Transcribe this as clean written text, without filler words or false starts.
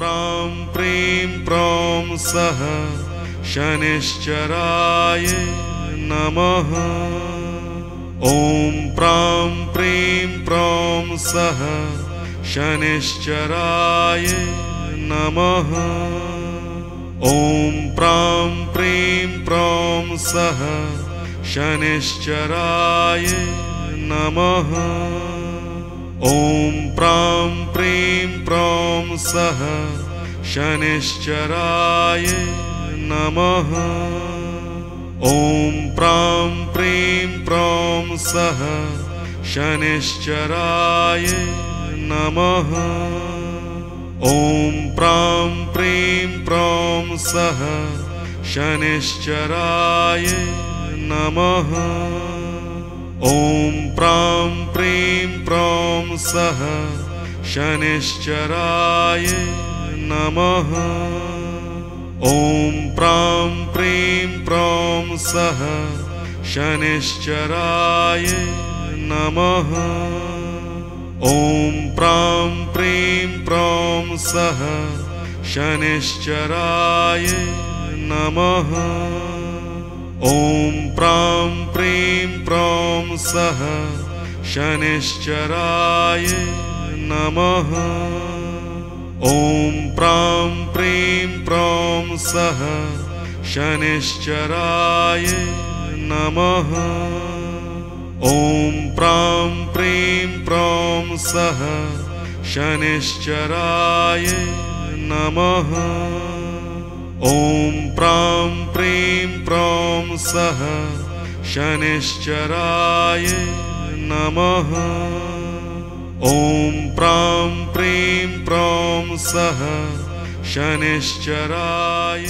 प्रां प्रीं प्रौं सः शनिश्चराय नमः। ॐ प्रां प्रीं प्रौं सः शनिश्चराय नमः। ॐ प्रां प्रीं प्रौं सः शनिश्चराय नमः। ॐ प्रां प्रीं प्रौं सः शनिश्चराय नमः। ॐ प्रां प्रीं प्रौं सः शनिश्चराय नमः। ॐ प्रां प्रीं प्रौं सः शनिश्चराय नमः। ॐ प्रां प्रीं प्रौं सः शनिश्चराय नमः। ॐ प्रां प्रीं प्रौं सः शनिश्चराय नमः। ॐ प्रां प्रीं प्रौं सः शनिश्चराय नमः। ॐ प्रां प्रीं प्रौं सः शनिश्चराय नमः। ॐ प्रां प्रीं प्रौं सः शनिश्चराय नमः। ॐ प्रां प्रीं प्रौं सः शनिश्चराय नमः। ॐ प्रां प्रीं प्रौं सः शनिश्चराय नमः। ॐ प्रां प्रीं प्रौं सः शनिश्चराय